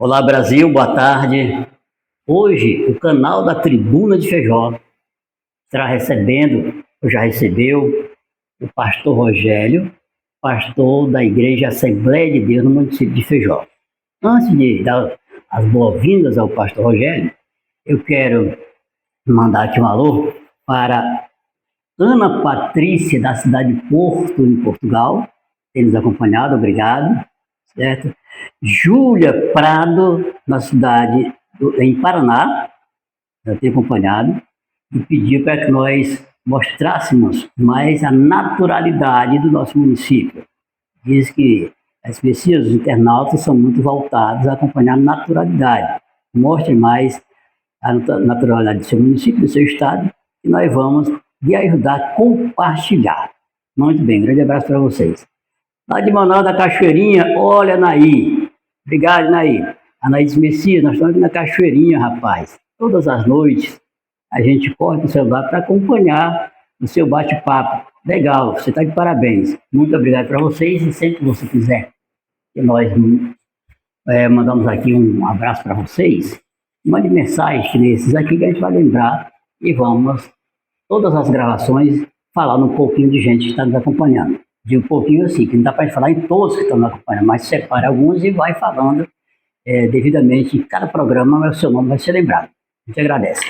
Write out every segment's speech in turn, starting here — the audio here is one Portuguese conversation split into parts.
Olá Brasil, boa tarde. Hoje o canal da Tribuna de Feijó estará recebendo, ou já recebeu, o pastor Rogério, pastor da Igreja Assembleia de Deus no município de Feijó. Antes de dar as boas-vindas ao pastor Rogério, eu quero mandar aqui um alô para Ana Patrícia, da cidade de Porto, em Portugal, tem nos acompanhado, obrigado, certo? Júlia Prado, na cidade em Paraná, já tem acompanhado, e pediu para que nós mostrássemos mais a naturalidade do nosso município. Diz que as pessoas, os internautas, são muito voltados a acompanhar a naturalidade. Mostre mais a naturalidade do seu município, do seu estado, e nós vamos lhe ajudar a compartilhar. Muito bem, grande abraço para vocês. Lá de Manaus, da Cachoeirinha, olha, Naí. Obrigado, Naí. Anaís Messias, nós estamos aqui na Cachoeirinha, rapaz. Todas as noites a gente corre no celular para acompanhar o seu bate-papo. Legal, você está de parabéns. Muito obrigado para vocês e sempre que você quiser que nós mandamos aqui um abraço para vocês, mande mensagens nesses aqui que a gente vai lembrar e vamos, todas as gravações, falar um pouquinho de gente que está nos acompanhando. De um pouquinho assim, que não dá para falar em todos que estão nos acompanhando, mas separa alguns e vai falando devidamente. Em cada programa o seu nome vai ser lembrado. A gente agradece.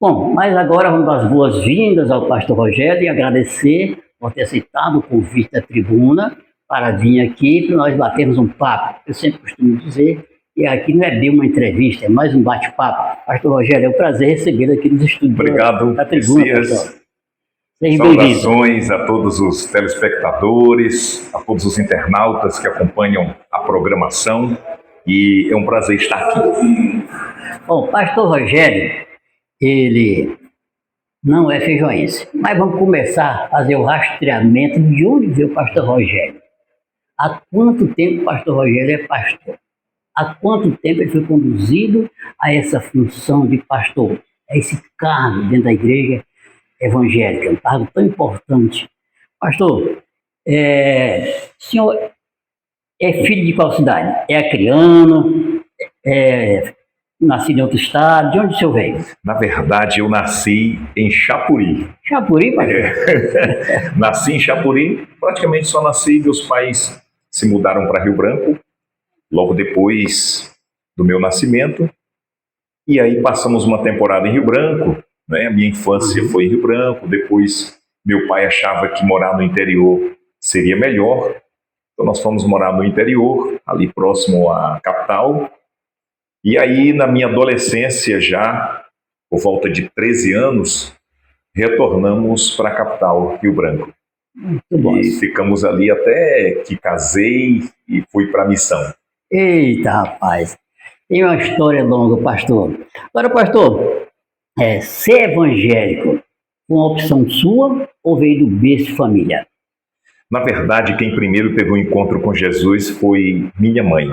Bom, mas agora vamos dar as boas-vindas ao pastor Rogério e agradecer por ter aceitado o convite da tribuna para vir aqui para nós batermos um papo. Eu sempre costumo dizer que aqui não é bem uma entrevista, é mais um bate-papo. Pastor Rogério, é um prazer recebê-lo aqui nos estúdios da tribuna. Messias. Saudações a todos os telespectadores, a todos os internautas que acompanham a programação, e é um prazer estar aqui. Bom, pastor Rogério, ele não é feijoense, mas vamos começar a fazer o rastreamento de onde veio o pastor Rogério. Há quanto tempo o pastor Rogério é pastor? Há quanto tempo ele foi conduzido a essa função de pastor, a esse cargo dentro da igreja evangélica, um cargo tão importante? Pastor, o senhor é filho de qual cidade? É acriano? Nascido em outro estado? De onde o senhor veio? Na verdade, eu nasci em Chapuri. Chapuri, pastor? Nasci em Chapuri, praticamente só nasci, meus pais se mudaram para Rio Branco, logo depois do meu nascimento, e aí passamos uma temporada em Rio Branco, né? A minha infância foi em Rio Branco, depois meu pai achava que morar no interior seria melhor, então nós fomos morar no interior, ali próximo à capital, e aí na minha adolescência já, por volta de 13 anos, retornamos para a capital, Rio Branco. Muito bom. E ficamos ali até que casei e fui para a missão. Eita, rapaz, tem uma história longa, pastor. Agora, pastor, ser evangélico foi uma opção sua ou veio do berço familiar? Na verdade, quem primeiro teve um encontro com Jesus foi minha mãe.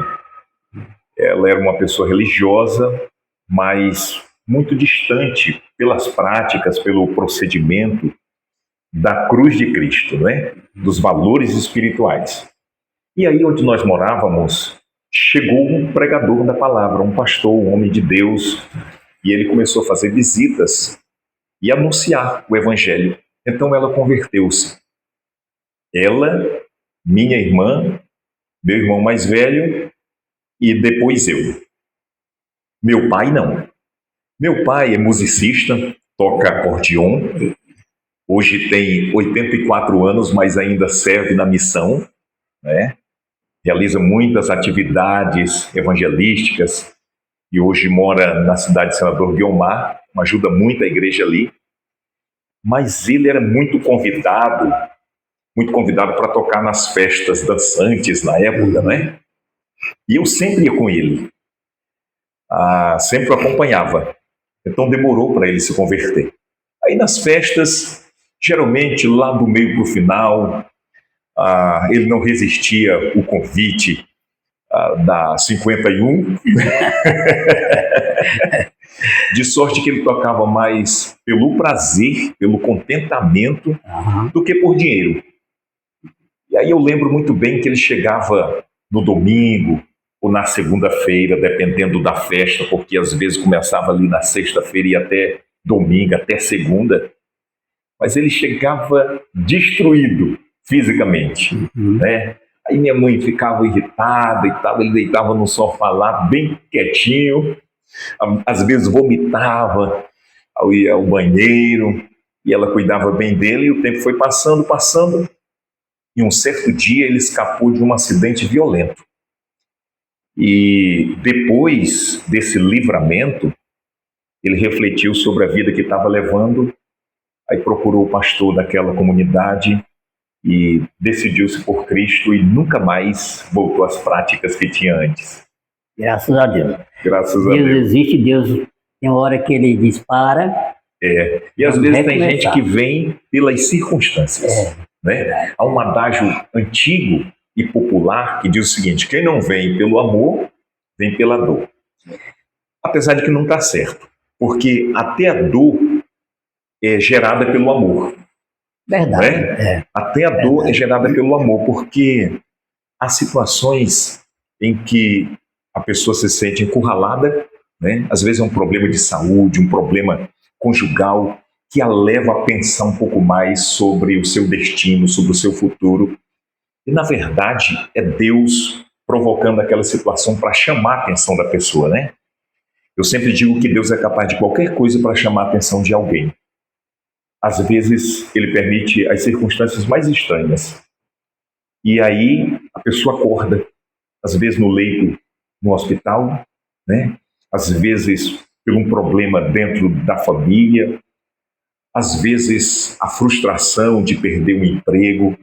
Ela era uma pessoa religiosa, mas muito distante pelas práticas, pelo procedimento da cruz de Cristo, né? Dos valores espirituais. E aí onde nós morávamos, chegou um pregador da palavra, um pastor, um homem de Deus, e ele começou a fazer visitas e anunciar o evangelho. Então ela converteu-se. Ela, minha irmã, meu irmão mais velho e depois eu. Meu pai não. Meu pai é musicista, toca acordeon. Hoje tem 84 anos, mas ainda serve na missão, né? Realiza muitas atividades evangelísticas e hoje mora na cidade de Senador Guiomar, ajuda muito a igreja ali. Mas ele era muito convidado para tocar nas festas dançantes na época, né? E eu sempre ia com ele, sempre o acompanhava. Então demorou para ele se converter. Aí nas festas, geralmente lá do meio para o final, ele não resistia o convite da 51, de sorte que ele tocava mais pelo prazer, pelo contentamento, do que por dinheiro. E aí eu lembro muito bem que ele chegava no domingo, ou na segunda-feira, dependendo da festa, porque às vezes começava ali na sexta-feira e ia até domingo, até segunda. Mas ele chegava destruído fisicamente, né? Aí minha mãe ficava irritada e tal, ele deitava no sofá lá, bem quietinho, às vezes vomitava, eu ia ao banheiro, e ela cuidava bem dele, e o tempo foi passando, e um certo dia ele escapou de um acidente violento. E depois desse livramento, ele refletiu sobre a vida que estava levando, aí procurou o pastor daquela comunidade e decidiu-se por Cristo e nunca mais voltou às práticas que tinha antes. Graças a Deus. Graças a Deus Deus. existe, Deus tem uma hora que ele dispara. E às vezes tem gente que vem pelas circunstâncias. Né? Há um adágio antigo e popular que diz o seguinte: quem não vem pelo amor, vem pela dor. Apesar de que não está certo, porque até a dor é gerada pelo amor. Verdade. Né? Até a dor é gerada pelo amor, porque há situações em que a pessoa se sente encurralada, né? Às vezes é um problema de saúde, um problema conjugal, que a leva a pensar um pouco mais sobre o seu destino, sobre o seu futuro. E, na verdade, é Deus provocando aquela situação para chamar a atenção da pessoa, né? Eu sempre digo que Deus é capaz de qualquer coisa para chamar a atenção de alguém. Às vezes, ele permite as circunstâncias mais estranhas. E aí, a pessoa acorda, às vezes no leito, no hospital, né? Às vezes por um problema dentro da família, às vezes a frustração de perder um emprego.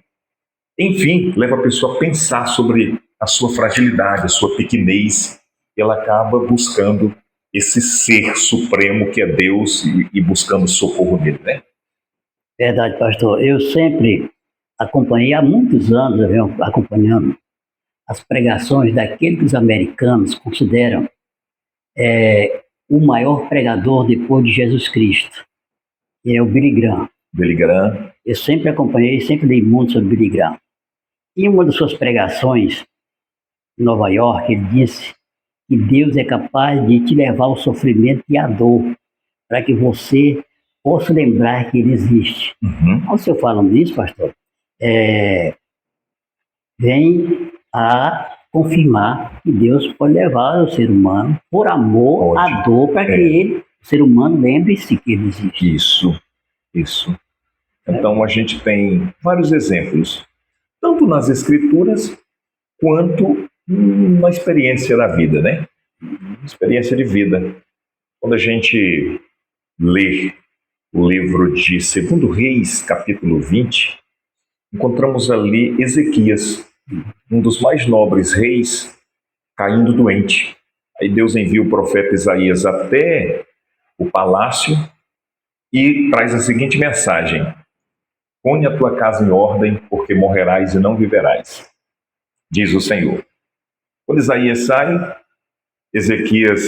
Enfim, leva a pessoa a pensar sobre a sua fragilidade, a sua pequenez. E ela acaba buscando esse ser supremo que é Deus e buscando socorro nele, né? Verdade, pastor. Eu sempre acompanhei, há muitos anos, eu venho acompanhando as pregações daquele que os americanos consideram o maior pregador depois de Jesus Cristo, que é o Billy Graham. Billy Graham. Eu sempre acompanhei, sempre dei muito sobre Billy Graham. Em uma de suas pregações em Nova York, ele disse que Deus é capaz de te levar ao sofrimento e à dor, para que você possa lembrar que ele existe. Ao senhor falando nisso, pastor, vem a confirmar que Deus pode levar o ser humano por amor à dor, para que o ser humano lembre-se que ele existe. Isso. Então a gente tem vários exemplos, tanto nas escrituras quanto na experiência da vida, né? Experiência de vida. Quando a gente lê o livro de 2 Reis, capítulo 20, encontramos ali Ezequias, um dos mais nobres reis, caindo doente. Aí Deus envia o profeta Isaías até o palácio e traz a seguinte mensagem: põe a tua casa em ordem, porque morrerás e não viverás, diz o Senhor. Quando Isaías sai, Ezequias,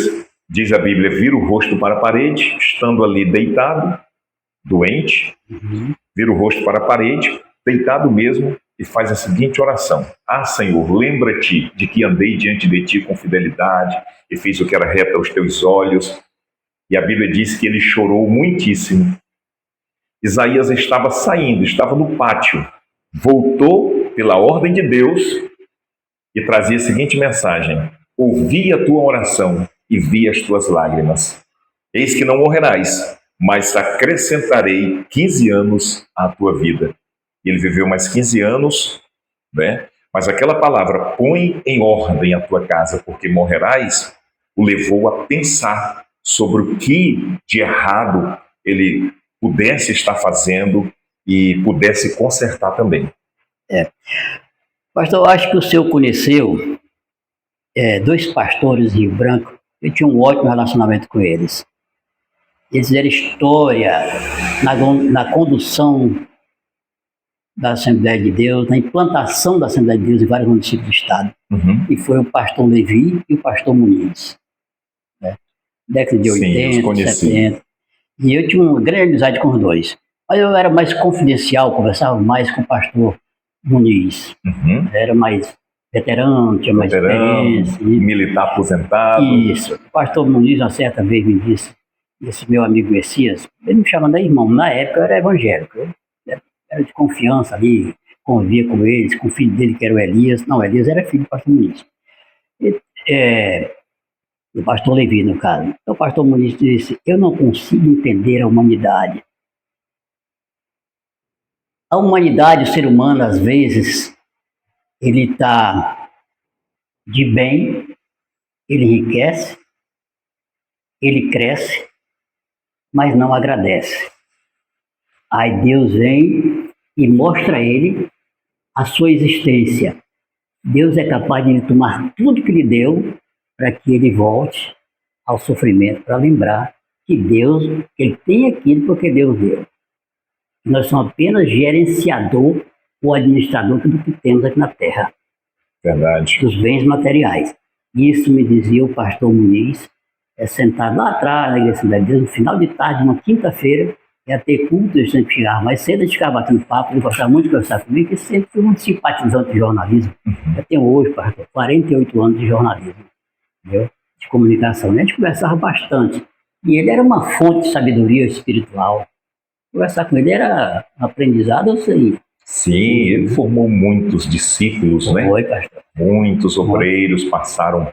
diz a Bíblia, vira o rosto para a parede, estando ali deitado, doente, vira o rosto para a parede, deitado mesmo, e faz a seguinte oração: ah, Senhor, lembra-te de que andei diante de ti com fidelidade e fiz o que era reto aos teus olhos. E a Bíblia diz que ele chorou muitíssimo. Isaías estava saindo, estava no pátio, voltou pela ordem de Deus e trazia a seguinte mensagem: ouvi a tua oração e vi as tuas lágrimas. Eis que não morrerás, mas acrescentarei 15 anos à tua vida. Ele viveu mais 15 anos, né? Mas aquela palavra, põe em ordem a tua casa, porque morrerás, o levou a pensar sobre o que de errado ele pudesse estar fazendo e pudesse consertar também. Pastor, eu acho que o senhor conheceu 2 pastores em Rio Branco. Eu tinha um ótimo relacionamento com eles. Eles fizeram história na condução da Assembleia de Deus, na implantação da Assembleia de Deus em vários municípios do estado. E foi o pastor Levi e o pastor Muniz. Década de 80, 70. E eu tinha uma grande amizade com os dois. Mas eu era mais confidencial, conversava mais com o pastor Muniz. Era mais veterano, tinha mais experiência. Militar aposentado. Isso. O pastor Muniz, uma certa vez, me disse, esse meu amigo Messias, ele me chamava de irmão. Na época eu era evangélico, eu era de confiança ali, convivia com eles, com o filho dele, que era o Elias. Não, o Elias era filho do pastor Muniz. O pastor Levi, no caso. Então o pastor Muniz disse, eu não consigo entender a humanidade. A humanidade, o ser humano, às vezes, ele está de bem, ele enriquece, ele cresce, mas não agradece. Aí Deus vem e mostra a ele a sua existência. Deus é capaz de tomar tudo que lhe deu para que ele volte ao sofrimento, para lembrar que ele tem aquilo porque Deus deu. Nós somos apenas gerenciador ou administrador do que temos aqui na Terra. Verdade. Dos bens materiais. Isso me dizia o pastor Muniz, sentado lá atrás na Igreja de Deus, no final de tarde, uma quinta-feira, ia ter culto, eu sempre chegava mais cedo, a gente ficava batendo papo, ele gostava muito de conversar comigo, e sempre fui muito simpatizante de jornalismo. Eu tenho hoje, pastor, 48 anos de jornalismo, entendeu? De comunicação. A gente conversava bastante. E ele era uma fonte de sabedoria espiritual. Conversar com ele era aprendizado, eu sei. Sim, ele formou muitos discípulos, né? Foi, pastor. Muitos obreiros passaram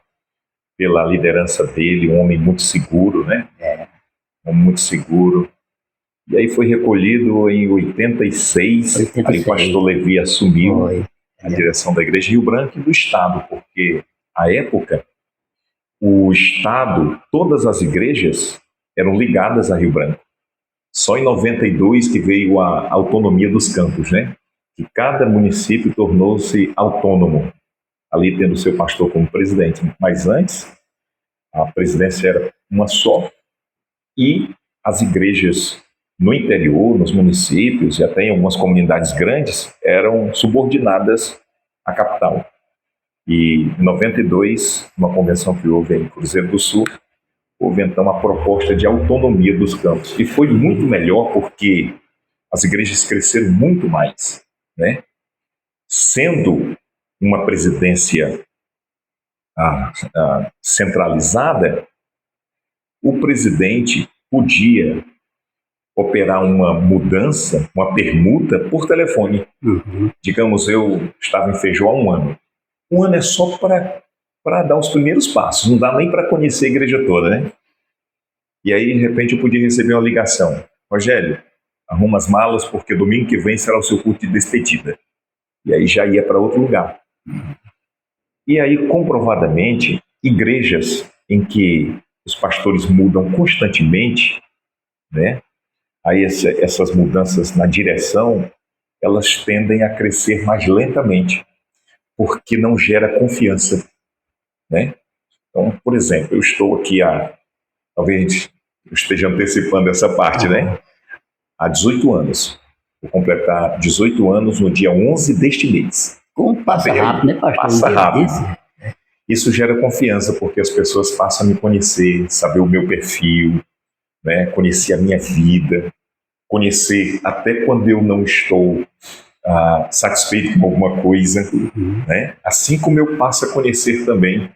pela liderança dele, um homem muito seguro, né? Um homem muito seguro. E aí foi recolhido em 86, aí o pastor Levi assumiu a direção da Igreja Rio Branco e do Estado, porque, à época, o Estado, todas as igrejas eram ligadas a Rio Branco. Só em 92 que veio a autonomia dos campos, né? Que cada município tornou-se autônomo, ali tendo seu pastor como presidente. Mas antes, a presidência era uma só e as igrejas no interior, nos municípios e até em algumas comunidades grandes eram subordinadas à capital. E em 92, uma convenção que houve em Cruzeiro do Sul, houve então a proposta de autonomia dos campos. E foi muito melhor porque as igrejas cresceram muito mais, né? Sendo uma presidência centralizada, o presidente podia operar uma mudança, uma permuta por telefone. Digamos, eu estava em Feijó há um ano. Um ano é só para dar os primeiros passos, não dá nem para conhecer a igreja toda, né? E aí, de repente, eu podia receber uma ligação. Rogério, arruma as malas porque domingo que vem será o seu culto de despedida. E aí já ia para outro lugar. E aí, comprovadamente, igrejas em que os pastores mudam constantemente, né? Aí essas mudanças na direção, elas tendem a crescer mais lentamente, porque não gera confiança, né? Então, por exemplo, eu estou aqui talvez eu esteja antecipando essa parte, né? Há 18 anos. Vou completar 18 anos no dia 11 deste mês. Como passa rápido, né, pastor? Passa rápido. Isso gera confiança, porque as pessoas passam a me conhecer, saber o meu perfil, né? Conhecer a minha vida, conhecer até quando eu não estou satisfeito com alguma coisa, né? Assim como eu passo a conhecer também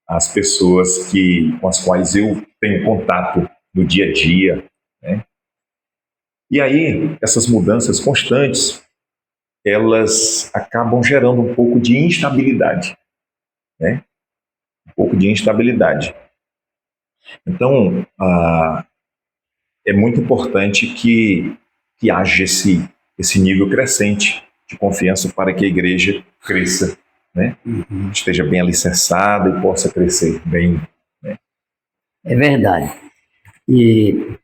as pessoas com as quais eu tenho contato no dia a dia, né? E aí, essas mudanças constantes, elas acabam gerando um pouco de instabilidade, né? Um pouco de instabilidade. Então, é muito importante que haja esse nível crescente de confiança para que a igreja cresça, né? Esteja bem alicerçada e possa crescer bem, né? É verdade. E,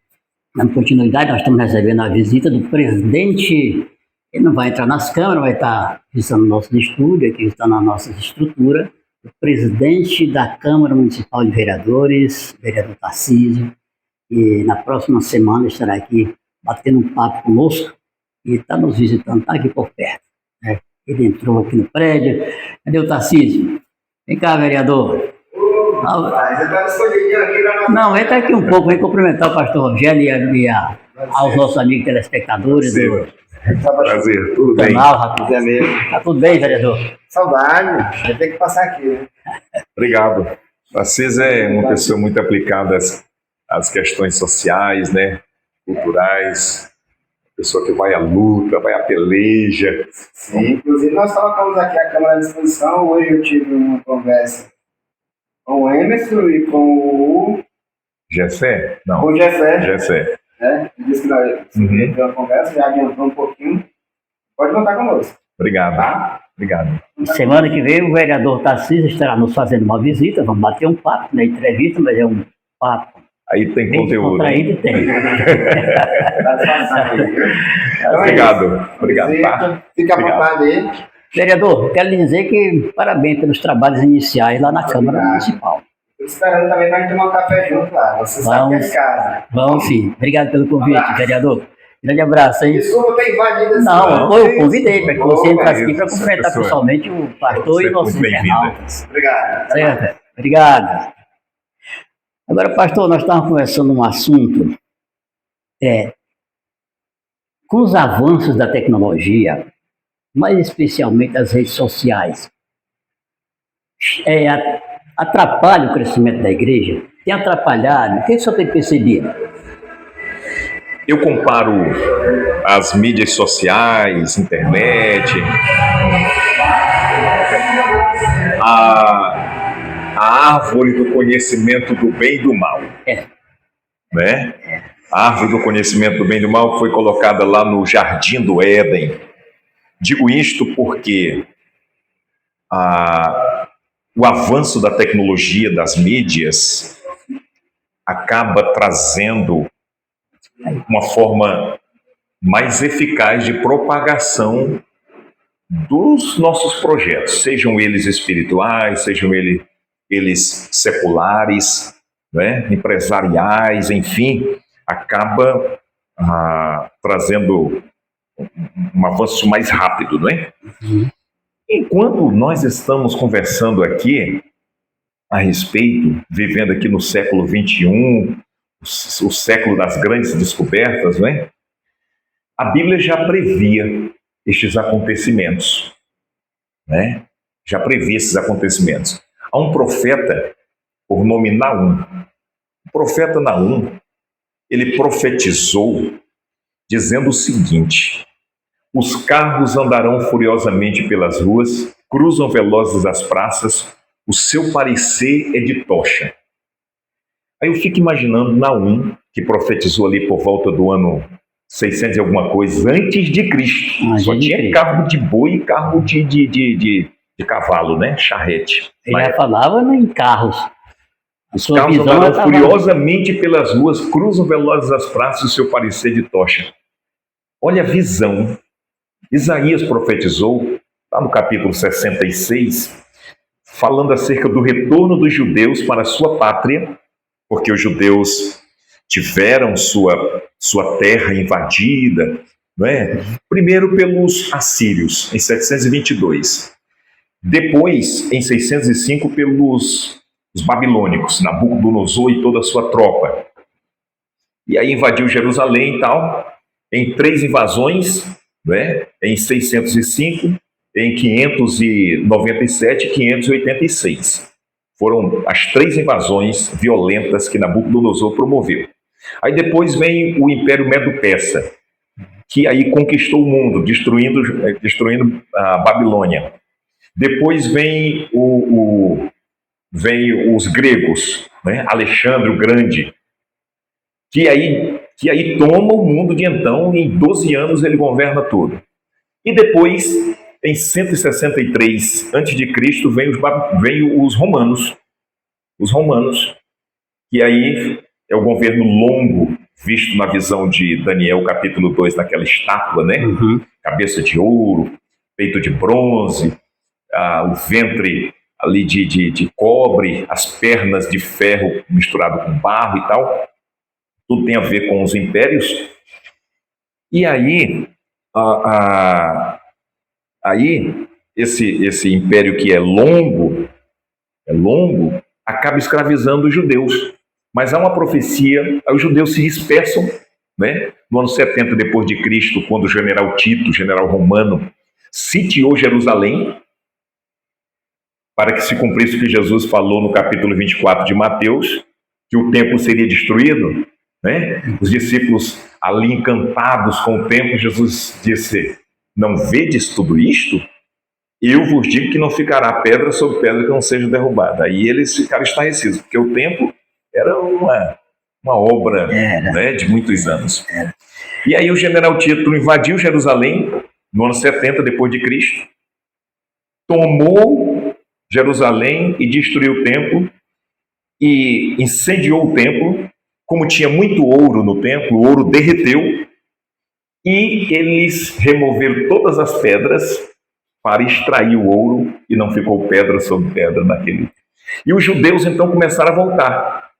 na continuidade, nós estamos recebendo a visita do presidente. Ele não vai entrar nas câmaras, vai estar visitando o nosso estúdio, aqui está na nossa estrutura, o presidente da Câmara Municipal de Vereadores, vereador Tarcísio, e na próxima semana estará aqui batendo um papo conosco e está nos visitando, está aqui por perto, né? Ele entrou aqui no prédio. Cadê o Tarcísio? Vem cá, vereador. Não, entra aqui um pouco, vem cumprimentar o pastor Rogério e aos nossos amigos telespectadores Prazer, tudo bem? Canal, rapaz. É mesmo. Tá tudo bem, vereador? Saudade, vai ter que passar aqui, né? Obrigado. Assis é uma pessoa muito aplicada às questões sociais, né? Culturais. Pessoa que vai à luta, vai à peleja. Sim, inclusive nós colocamos aqui a câmera à disposição. Hoje eu tive uma conversa com o Emerson e com o Gessé? Não. Com o Gessé. Gessé. Ele disse que nós tivemos uma conversa, já adiantou um pouquinho. Pode contar conosco. Obrigado. Tá? Obrigado. Semana que vem o vereador Tarcísio estará nos fazendo uma visita, vamos bater um papo, não é entrevista, mas é um papo. Aí tem Bem conteúdo. contraído, tem. Obrigado. Obrigado. Tá? Fica à Obrigado. vontade aí. Vereador, quero lhe dizer que parabéns pelos trabalhos iniciais lá na Câmara Municipal. Estou esperando também para a gente tomar um café junto lá. Você sabe que é de casa. Vamos sim. Obrigado pelo convite, vereador. Grande abraço, hein? Desculpa ter invadido esse Não, eu convidei para que você entrasse aqui para isso, cumprimentar professor. pessoalmente o pastor e Sempre nossos muito bem-vinda. internautas. Obrigado. Certo? Obrigado. Agora, pastor, nós estávamos conversando um assunto. Com os avanços da tecnologia, mais especialmente as redes sociais, atrapalha o crescimento da igreja? Tem atrapalhado? O que o senhor tem percebido? Eu comparo as mídias sociais, internet, a árvore do conhecimento do bem e do mal. Né? A árvore do conhecimento do bem e do mal foi colocada lá no Jardim do Éden. Digo isto porque o avanço da tecnologia, das mídias, acaba trazendo uma forma mais eficaz de propagação dos nossos projetos, sejam eles espirituais, sejam eles seculares, né, empresariais, enfim, acaba trazendo um avanço mais rápido, não é? Enquanto nós estamos conversando aqui a respeito, vivendo aqui no século XXI, o século das grandes descobertas, não é? A Bíblia já previa estes acontecimentos, né? Já previa esses acontecimentos. Há um profeta, por nome Naum. O profeta Naum, ele profetizou dizendo o seguinte: os carros andarão furiosamente pelas ruas, cruzam velozes as praças, o seu parecer é de tocha. Aí eu fico imaginando Naum, que profetizou ali por volta do ano 600 e alguma coisa, antes de Cristo. Só tinha carro de boi e carro de cavalo, né? Charrete. Ele já falava em carros. Os carros andaram furiosamente pelas ruas, cruzam velozes as praças, o seu parecer de tocha. Olha a visão. Isaías profetizou, lá no capítulo 66, falando acerca do retorno dos judeus para a sua pátria, porque os judeus tiveram sua terra invadida, não é? Primeiro pelos assírios, em 722. Depois, em 605, pelos babilônicos, Nabucodonosor e toda a sua tropa. E aí invadiu Jerusalém e tal, em 3 invasões, né? Em 605, em 597 e 586. Foram as 3 invasões violentas que Nabucodonosor promoveu. Aí depois vem o Império Medo-Persa, que aí conquistou o mundo, destruindo a Babilônia. Depois vem os gregos, né? Alexandre o Grande, que aí toma o mundo de então, e em 12 anos ele governa tudo. E depois, em 163 a.C., vem os romanos. Os romanos, que aí é o governo longo, visto na visão de Daniel, capítulo 2, naquela estátua, né? Cabeça de ouro, peito de bronze, o ventre ali de cobre, as pernas de ferro misturado com barro e tal. Tudo tem a ver com os impérios. E aí, esse império que é longo, acaba escravizando os judeus. Mas há uma profecia, os judeus se dispersam, né? No ano 70 depois de Cristo, quando o general Tito, general romano, sitiou Jerusalém, para que se cumprisse o que Jesus falou no capítulo 24 de Mateus, que o templo seria destruído, né? Os discípulos ali encantados com o templo, Jesus disse: não vedes tudo isto? Eu vos digo que não ficará pedra sobre pedra que não seja derrubada. Aí eles ficaram estarrecidos, porque o templo era uma obra, né, de muitos anos. E aí o general Tito invadiu Jerusalém no ano 70 depois de Cristo, tomou Jerusalém e destruiu o templo e incendiou o templo. Como tinha muito ouro no templo, o ouro derreteu e eles removeram todas as pedras para extrair o ouro e não ficou pedra sobre pedra naquele. E os judeus então começaram a voltar,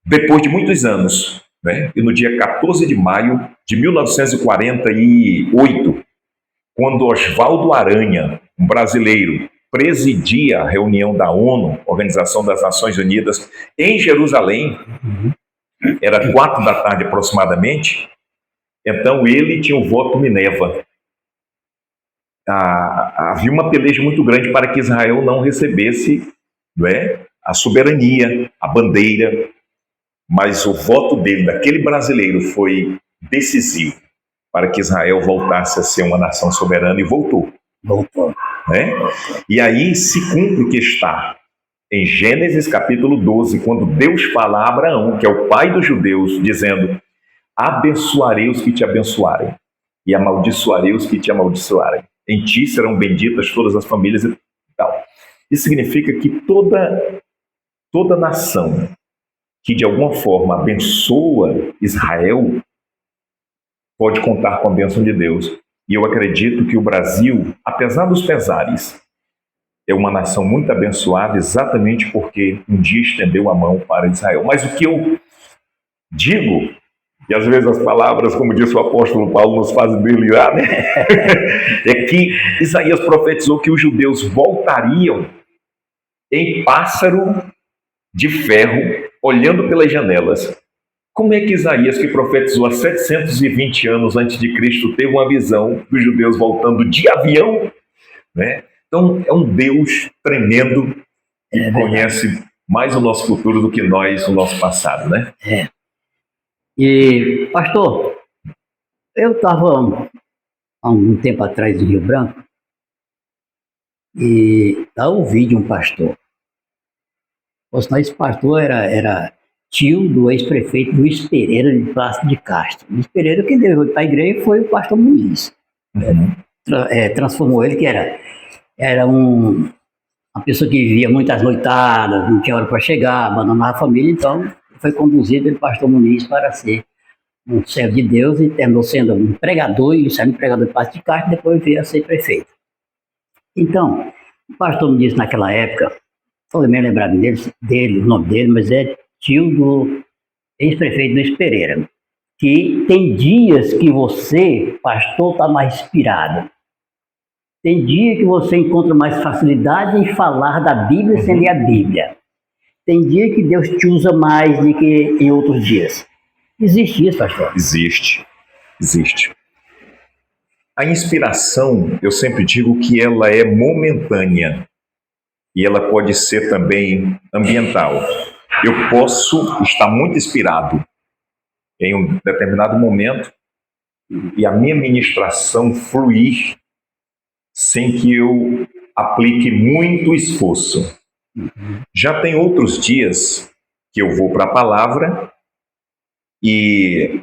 depois de muitos anos, né? E no dia 14 de maio de 1948, quando Oswaldo Aranha, um brasileiro, presidia a reunião da ONU, Organização das Nações Unidas, em Jerusalém, era 4 da tarde aproximadamente, então ele tinha o voto Minerva. Havia uma peleja muito grande para que Israel não recebesse, não é, a soberania, a bandeira, mas o voto dele, daquele brasileiro, foi decisivo para que Israel voltasse a ser uma nação soberana, e voltou. Né? E aí se cumpre o que está em Gênesis capítulo 12, quando Deus fala a Abraão, que é o pai dos judeus, dizendo: abençoarei os que te abençoarem e amaldiçoarei os que te amaldiçoarem. Em ti serão benditas todas as famílias e tal. Isso significa que toda nação que de alguma forma abençoa Israel pode contar com a bênção de Deus. E eu acredito que o Brasil, apesar dos pesares, é uma nação muito abençoada exatamente porque um dia estendeu a mão para Israel. Mas o que eu digo, e às vezes as palavras, como disse o apóstolo Paulo, nos fazem delirar, né? É que Isaías profetizou que os judeus voltariam em pássaro de ferro, olhando pelas janelas. Como é que Isaías, que profetizou há 720 anos antes de Cristo, teve uma visão dos judeus voltando de avião, né? Então, é um Deus tremendo que conhece mais o nosso futuro do que nós o nosso passado, né? E, pastor, eu estava há um tempo atrás em Rio Branco e ouvi de um pastor. Ou senão esse pastor era tio do ex-prefeito Luiz Pereira de Plácido de Castro. Luiz Pereira, quem levou para a igreja foi o pastor Muniz. Transformou ele, que era uma pessoa que vivia muitas noitadas, não tinha hora para chegar, abandonava a família, então foi conduzido pelo pastor Muniz para ser um servo de Deus e terminou sendo um pregador, e saiu um pregador de Plácido de Castro e depois veio a ser prefeito. Então, o pastor me disse naquela época, estou bem lembrado dele, o nome dele, mas é tio do ex-prefeito Luiz Pereira, que tem dias que você, pastor, está mais inspirado. Tem dia que você encontra mais facilidade em falar da Bíblia sem ler a Bíblia. Tem dia que Deus te usa mais do que em outros dias. Existe isso, pastor? Existe. A inspiração, eu sempre digo que ela é momentânea e ela pode ser também ambiental. Eu posso estar muito inspirado em um determinado momento e a minha ministração fluir sem que eu aplique muito esforço. Já tem outros dias que eu vou para a palavra e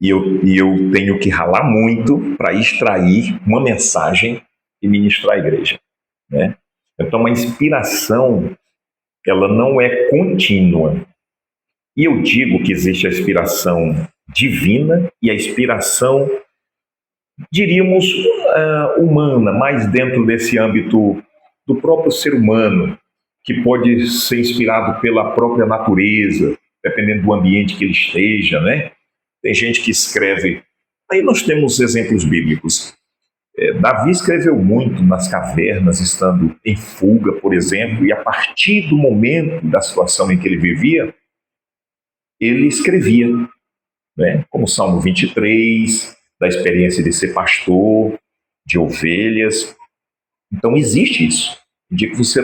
eu tenho que ralar muito para extrair uma mensagem e ministrar a igreja, né? Então, a inspiração, ela não é contínua. E eu digo que existe a inspiração divina e a inspiração, diríamos, humana, mais dentro desse âmbito do próprio ser humano, que pode ser inspirado pela própria natureza, dependendo do ambiente que ele esteja, né? Tem gente que escreve. Aí nós temos exemplos bíblicos. Davi escreveu muito nas cavernas, estando em fuga, por exemplo, e a partir do momento da situação em que ele vivia, ele escrevia. né? Como o Salmo 23, da experiência de ser pastor, de ovelhas. Então existe isso. No dia que você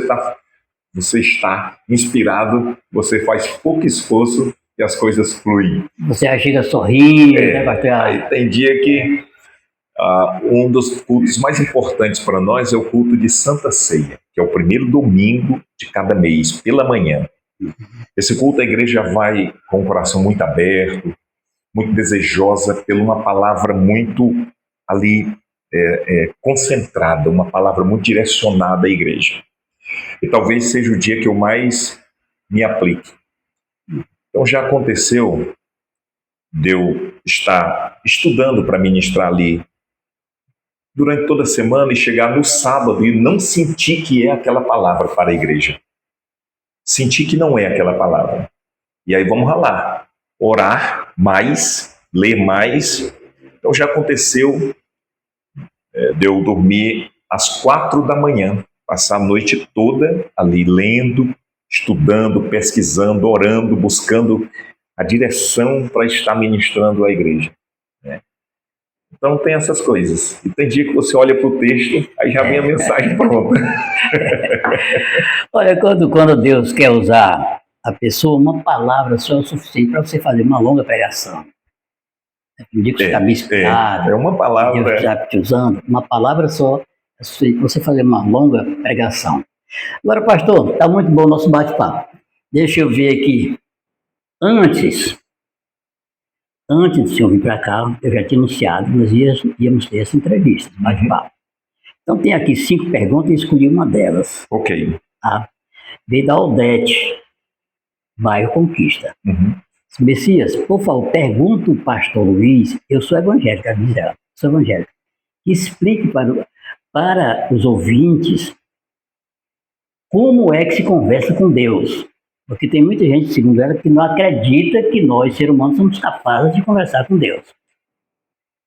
está inspirado, você faz pouco esforço e as coisas fluem. Você chega a sorrir, né, pastor? Aí tem dia que um dos cultos mais importantes para nós é o culto de Santa Ceia, que é o primeiro domingo de cada mês, pela manhã. Esse culto a igreja vai com o coração muito aberto, muito desejosa por uma palavra muito ali concentrada, uma palavra muito direcionada à igreja. E talvez seja o dia que eu mais me aplique. Então já aconteceu de eu estar estudando para ministrar ali durante toda a semana e chegar no sábado e não sentir que é aquela palavra para a igreja. Sentir que não é aquela palavra. E aí vamos ralar. Orar mais, ler mais. Então já aconteceu de eu dormir às 4 da manhã, passar a noite toda ali lendo, estudando, pesquisando, orando, buscando a direção para estar ministrando à igreja. Né? Então tem essas coisas. E tem dia que você olha para o texto, aí já vem a mensagem pronta. Olha, quando Deus quer usar a pessoa, uma palavra só é o suficiente para você fazer uma longa pregação. Um dia que você está bem inspirado, é uma palavra. Deus está te usando, uma palavra só é suficiente para você fazer uma longa pregação. Agora, pastor, está muito bom o nosso bate-papo. Deixa eu ver aqui. Antes de o senhor vir para cá, eu já tinha anunciado que nós íamos ter essa entrevista, bate-papo. Então tem aqui 5 perguntas e escolhi uma delas. Ok. Veio da Aldete, bairro Conquista. Messias, por favor, pergunta o pastor Luiz, eu sou evangélica, diz ela, sou evangélica, que explique para os ouvintes como é que se conversa com Deus. Porque tem muita gente, segundo ela, que não acredita que nós, seres humanos, somos capazes de conversar com Deus.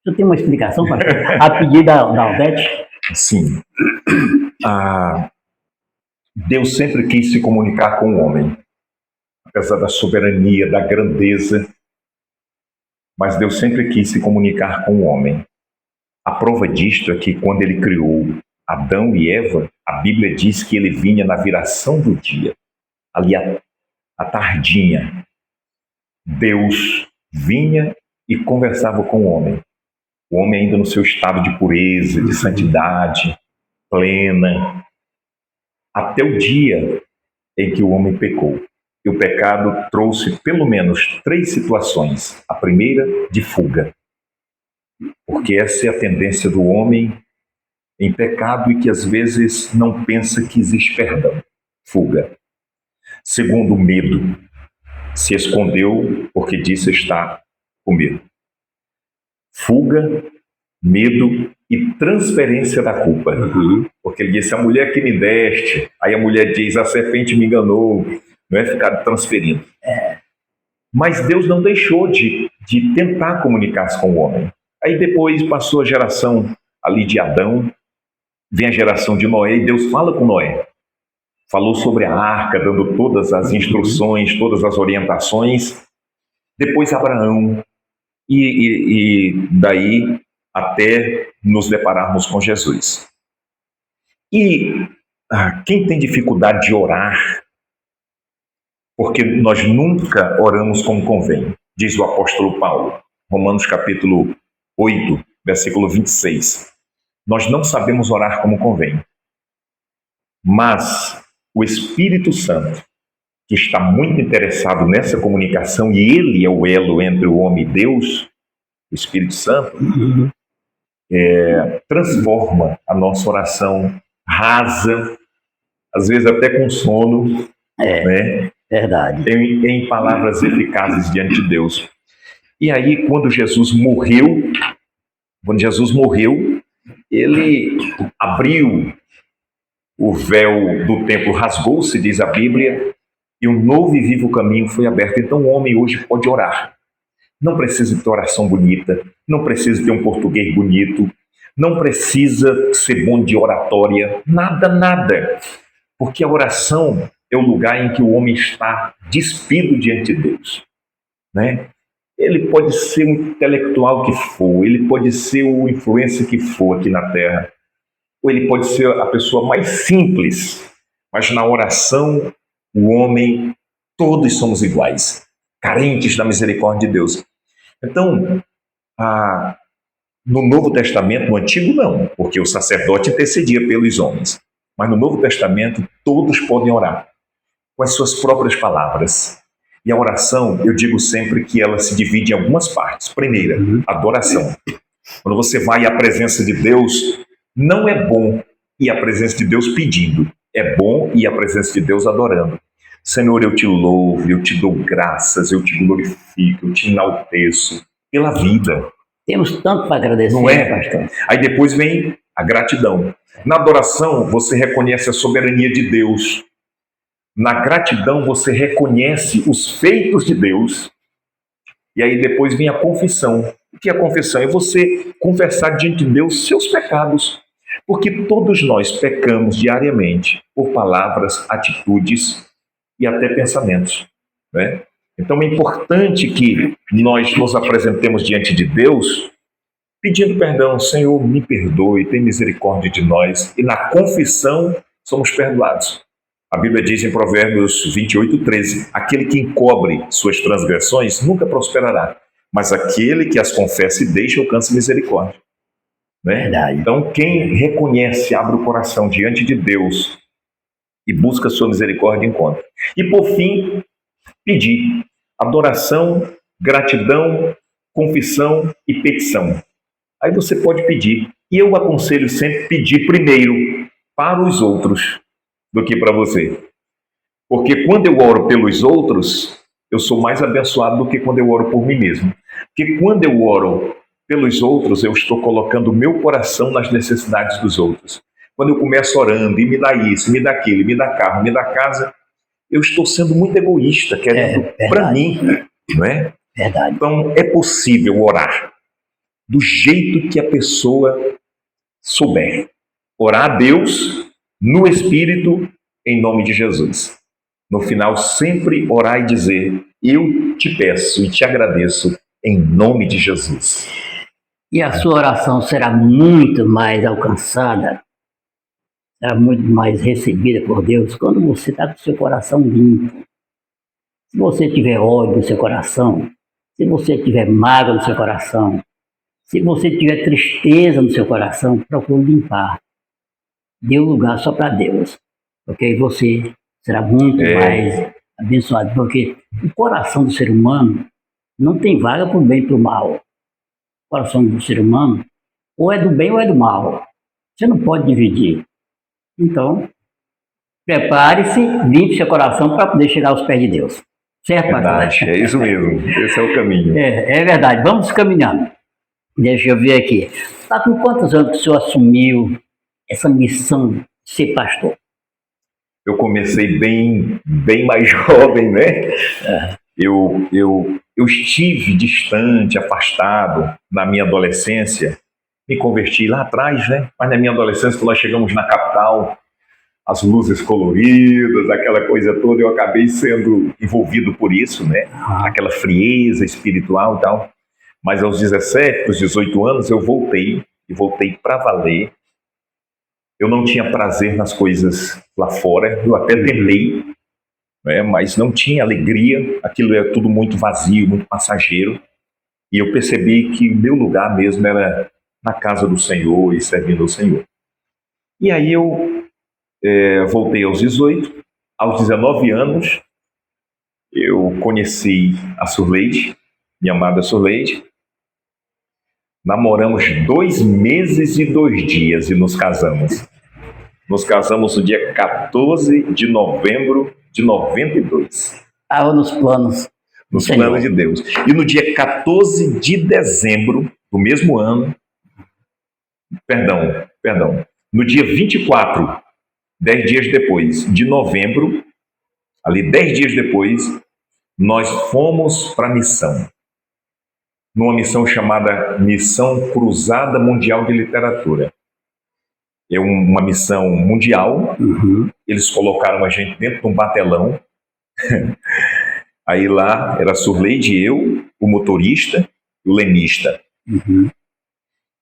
Você tem uma explicação, pastor? A pedido da Aldete? Sim. Deus sempre quis se comunicar com o homem. Apesar da soberania, da grandeza, mas Deus sempre quis se comunicar com o homem. A prova disto é que quando ele criou Adão e Eva, a Bíblia diz que ele vinha na viração do dia, ali à tardinha. Deus vinha e conversava com o homem ainda no seu estado de pureza, de santidade, plena, até o dia em que o homem pecou. E o pecado trouxe pelo menos 3 situações. A primeira, de fuga. Porque essa é a tendência do homem em pecado e que às vezes não pensa que existe perdão. Fuga. Segundo, medo. Se escondeu porque disse estar com medo. Fuga, medo e transferência da culpa. Porque ele disse, a mulher que me deste. Aí a mulher diz, a serpente me enganou. Não é ficar transferindo. Mas Deus não deixou de tentar comunicar-se com o homem. Aí depois passou a geração ali de Adão, vem a geração de Noé, e Deus fala com Noé. Falou sobre a arca, dando todas as instruções, todas as orientações. Depois Abraão. E daí até nos depararmos com Jesus. E quem tem dificuldade de orar, porque nós nunca oramos como convém, diz o apóstolo Paulo, Romanos capítulo 8, versículo 26. Nós não sabemos orar como convém, mas o Espírito Santo, que está muito interessado nessa comunicação, e ele é o elo entre o homem e Deus, o Espírito Santo, transforma a nossa oração rasa, às vezes até com sono, né? Verdade. Em palavras eficazes diante de Deus. E aí, quando Jesus morreu, ele abriu o véu do templo, rasgou-se, diz a Bíblia, e um novo e vivo caminho foi aberto. Então o homem hoje pode orar. Não precisa ter oração bonita, não precisa ter um português bonito, não precisa ser bom de oratória, nada. Porque a oração é o lugar em que o homem está despido diante de Deus, né? Ele pode ser o intelectual que for, ele pode ser o influencer que for aqui na Terra, ou ele pode ser a pessoa mais simples, mas na oração, o homem, todos somos iguais, carentes da misericórdia de Deus. Então, no Novo Testamento, no Antigo não, porque o sacerdote intercedia pelos homens, mas no Novo Testamento todos podem orar com as suas próprias palavras. E a oração, eu digo sempre que ela se divide em algumas partes. Primeira, adoração. Quando você vai à presença de Deus, não é bom ir à presença de Deus pedindo. É bom ir à presença de Deus adorando. Senhor, eu te louvo, eu te dou graças, eu te glorifico, eu te enalteço pela vida. Temos tanto para agradecer, Não é? pastor? Aí depois vem a gratidão. Na adoração, você reconhece a soberania de Deus. Na gratidão, você reconhece os feitos de Deus. E aí depois vem a confissão. O que é a confissão? É você confessar diante de Deus seus pecados. Porque todos nós pecamos diariamente por palavras, atitudes e até pensamentos, né? Então é importante que nós nos apresentemos diante de Deus pedindo perdão. Senhor, me perdoe, tem misericórdia de nós. E na confissão somos perdoados. A Bíblia diz em Provérbios 28:13, aquele que encobre suas transgressões nunca prosperará, mas aquele que as confessa e deixa alcança misericórdia. Né? Verdade. Então quem reconhece, abre o coração diante de Deus e busca sua misericórdia, encontra. E por fim, pedir. Adoração, gratidão, confissão e petição. Aí você pode pedir. E eu aconselho sempre pedir primeiro para os outros do que para você. Porque quando eu oro pelos outros, eu sou mais abençoado do que quando eu oro por mim mesmo. Porque quando eu oro pelos outros, eu estou colocando o meu coração nas necessidades dos outros. Quando eu começo orando, e me dá isso, me dá aquilo, me dá carro, me dá casa, eu estou sendo muito egoísta, querendo para mim, não é? Verdade. Então, é possível orar do jeito que a pessoa souber. Orar a Deus no Espírito, em nome de Jesus. No final, sempre orar e dizer, eu te peço e te agradeço em nome de Jesus. E a sua oração será muito mais alcançada, será muito mais recebida por Deus quando você está com o seu coração limpo. Se você tiver ódio no seu coração, se você tiver mágoa no seu coração, se você tiver tristeza no seu coração, procure limpar. Dê um lugar só para Deus, porque aí você será muito mais abençoado, porque o coração do ser humano não tem vaga para o bem e para o mal. O coração do ser humano ou é do bem ou é do mal. Você não pode dividir. Então, prepare-se, limpe seu coração para poder chegar aos pés de Deus. Certo, verdade, é isso mesmo. Esse é o caminho. É verdade. Vamos caminhando. Deixa eu ver aqui. Está com quantos anos que o senhor assumiu essa missão de ser pastor? Eu comecei bem mais jovem, né? Eu estive distante, afastado na minha adolescência. Me converti lá atrás, né? Mas na minha adolescência, quando nós chegamos na capital, as luzes coloridas, aquela coisa toda, eu acabei sendo envolvido por isso, né? Aquela frieza espiritual e tal. Mas aos 17, aos 18 anos, eu voltei para valer. Eu não tinha prazer nas coisas lá fora, eu até tentei, né? Mas não tinha alegria, aquilo era tudo muito vazio, muito passageiro. E eu percebi que o meu lugar mesmo era na casa do Senhor e servindo ao Senhor. E aí eu voltei aos 18, aos 19 anos, eu conheci a Surleide, minha amada Surleide. Namoramos 2 meses e 2 dias e nos casamos. Nos casamos no dia 14 de novembro de 92. Estava nos planos. Nos planos de Deus. E no dia 14 de dezembro do mesmo ano, perdão, no dia 24, 10 dias depois de novembro, ali 10 dias depois, nós fomos para a missão. Numa missão chamada Missão Cruzada Mundial de Literatura. É uma missão mundial. Eles colocaram a gente dentro de um batelão Aí lá era a Surleide, eu, o motorista, o lenista. Uhum.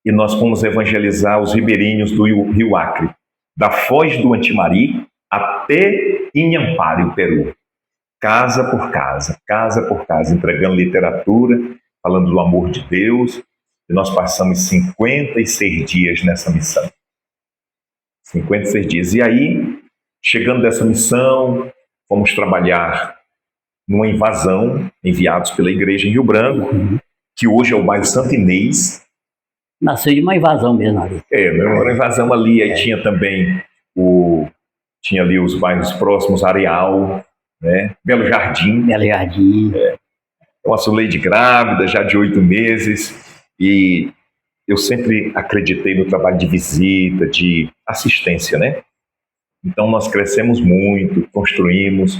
E nós fomos evangelizar os ribeirinhos do Rio Acre, da Foz do Antimari até Inhampare, Peru. Casa por casa, entregando literatura, falando do amor de Deus. E nós passamos 56 dias nessa missão. 56 dias. E aí, chegando dessa missão, fomos trabalhar numa invasão, enviados pela igreja em Rio Branco, que hoje é o bairro Santo Inês. Nasceu de uma invasão mesmo ali. Uma invasão ali. Aí tinha também tinha ali os bairros próximos, Areal, né? Belo Jardim. Belo Jardim. Uma Surleide grávida, já de 8 meses. E eu sempre acreditei no trabalho de visita, de assistência, né? Então nós crescemos muito, construímos.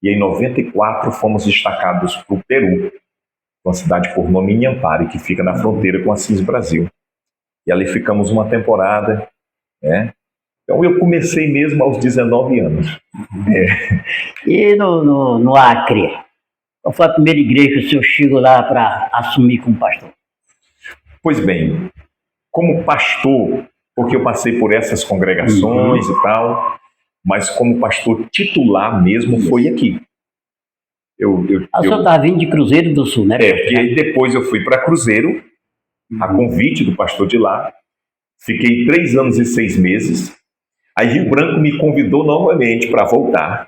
E em 94 fomos destacados para o Peru, uma cidade por nome Inhampare, que fica na fronteira com Assis Brasil. E ali ficamos uma temporada, né? Então eu comecei mesmo aos 19 anos. E no Acre, qual foi a primeira igreja que o senhor chegou lá para assumir como pastor? Pois bem, como pastor, porque eu passei por essas congregações e tal, mas como pastor titular mesmo foi aqui. O senhor estava vindo de Cruzeiro do Sul, né? Porque aí depois eu fui para Cruzeiro, a convite do pastor de lá, fiquei 3 anos e 6 meses, aí Rio Branco me convidou novamente para voltar,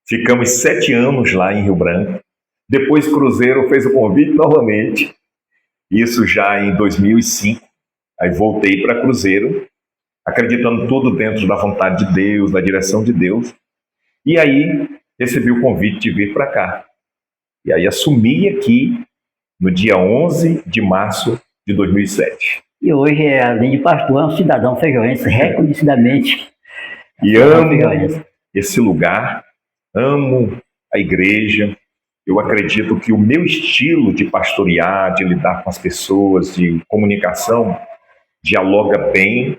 ficamos 7 anos lá em Rio Branco, depois Cruzeiro fez o convite novamente, isso já em 2005, aí voltei para Cruzeiro, acreditando tudo dentro da vontade de Deus, da direção de Deus, e aí recebi o convite de vir para cá. E aí assumi aqui no dia 11 de março de 2007. E hoje, além de pastor, é um cidadão feijoense, reconhecidamente. E amo esse lugar, amo a igreja. Eu acredito que o meu estilo de pastorear, de lidar com as pessoas, de comunicação, dialoga bem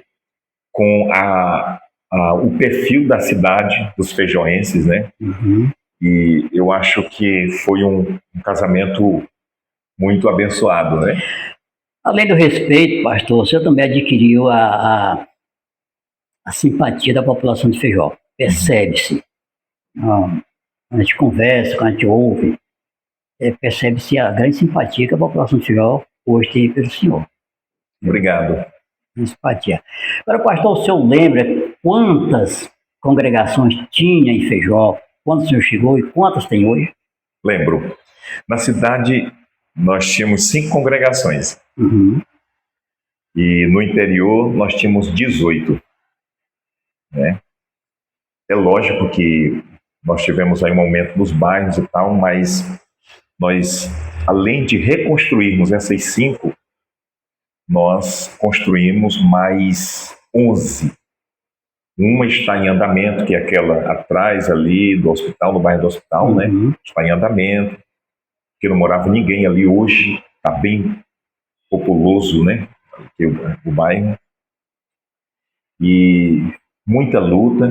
com o perfil da cidade dos feijoenses, né? Uhum. E eu acho que foi um casamento muito abençoado, né? Além do respeito, pastor, o senhor também adquiriu a simpatia da população de Feijó. Percebe-se. Quando a gente conversa, quando a gente ouve, percebe-se a grande simpatia que a população de Feijó hoje tem pelo senhor. Obrigado. Simpatia. Agora, pastor, o senhor lembra quantas congregações tinha em Feijó, quando o senhor chegou e quantas tem hoje? Lembro. Na cidade, nós tínhamos 5 congregações. Uhum. E no interior, nós tínhamos 18. Né? É lógico que nós tivemos aí um aumento nos bairros e tal, mas nós, além de reconstruirmos essas 5, nós construímos mais 11. Uma está em andamento, que é aquela atrás ali do hospital, no bairro do hospital, né? Está em andamento, porque não morava ninguém ali. Hoje está bem populoso, né? O bairro. E muita luta.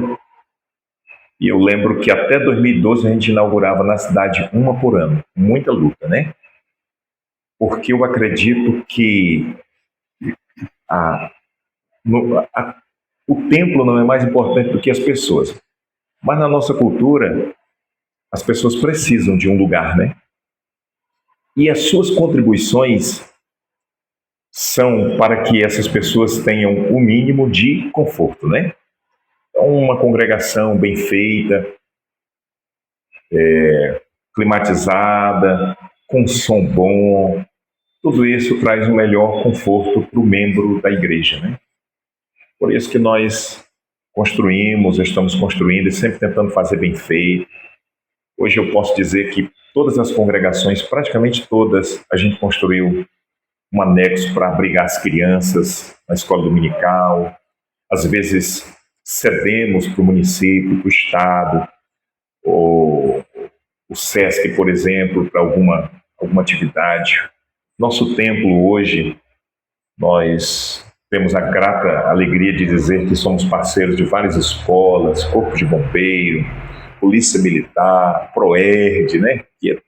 E eu lembro que até 2012 a gente inaugurava na cidade uma por ano. Muita luta, né? Porque eu acredito que o templo não é mais importante do que as pessoas. Mas na nossa cultura, as pessoas precisam de um lugar, né? E as suas contribuições são para que essas pessoas tenham o mínimo de conforto, né? Então, uma congregação bem feita, climatizada, com som bom, tudo isso traz um melhor conforto para o membro da igreja, né? Por isso que nós estamos construindo e sempre tentando fazer bem feito. Hoje eu posso dizer que todas as congregações, praticamente todas, a gente construiu um anexo para abrigar as crianças na escola dominical. Às vezes cedemos para o município, para o estado, ou o SESC, por exemplo, para alguma atividade. Nosso templo hoje, nós temos a grata alegria de dizer que somos parceiros de várias escolas, corpo de bombeiro, Polícia Militar, PROERD, né? Que é a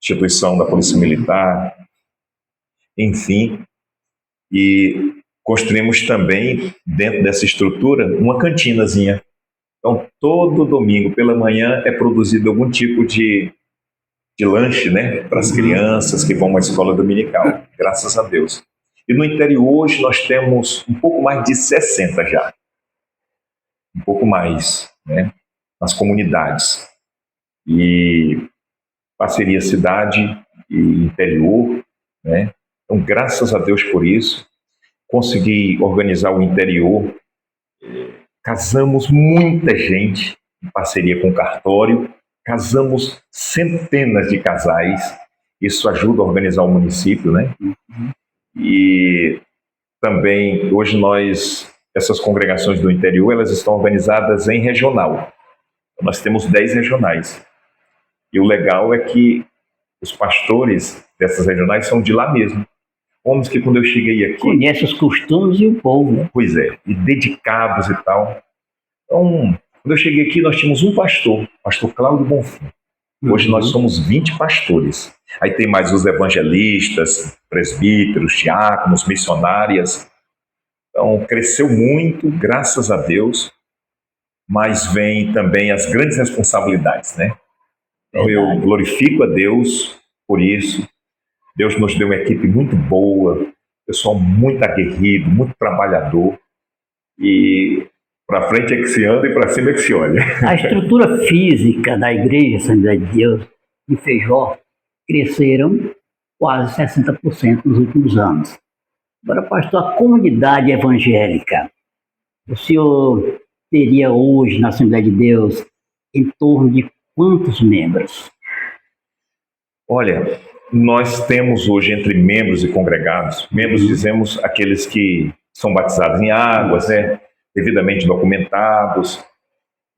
instituição da Polícia Militar, enfim. E construímos também, dentro dessa estrutura, uma cantinazinha. Então, todo domingo pela manhã é produzido algum tipo de lanche, né, para as crianças que vão à escola dominical, graças a Deus. E no interior hoje nós temos um pouco mais de 60 já, um pouco mais, né, nas comunidades. E parceria cidade e interior, né? Então, graças a Deus por isso, consegui organizar o interior, casamos muita gente em parceria com o cartório, casamos centenas de casais, isso ajuda a organizar o município, né? E também, hoje essas congregações do interior, elas estão organizadas em regional. Nós temos 10 regionais. E o legal é que os pastores dessas regionais são de lá mesmo. Homens que, quando eu cheguei aqui... Conhece os costumes e o povo, né? Pois é, e dedicados e tal. Então, quando eu cheguei aqui, nós tínhamos um pastor Cláudio Bonfim. Hoje nós somos 20 pastores. Aí tem mais os evangelistas, presbíteros, diáconos, missionárias. Então, cresceu muito, graças a Deus, mas vem também as grandes responsabilidades, né? Então, eu glorifico a Deus por isso. Deus nos deu uma equipe muito boa, pessoal muito aguerrido, muito trabalhador. E para frente é que se anda e para cima é que se olha. A estrutura física da Igreja Assembleia de Deus em Feijó cresceram quase 60% nos últimos anos. Agora, pastor, a comunidade evangélica, o senhor teria hoje na Assembleia de Deus em torno de quantos membros? Olha, nós temos hoje entre membros e congregados, membros dizemos aqueles que são batizados em águas, né, devidamente documentados,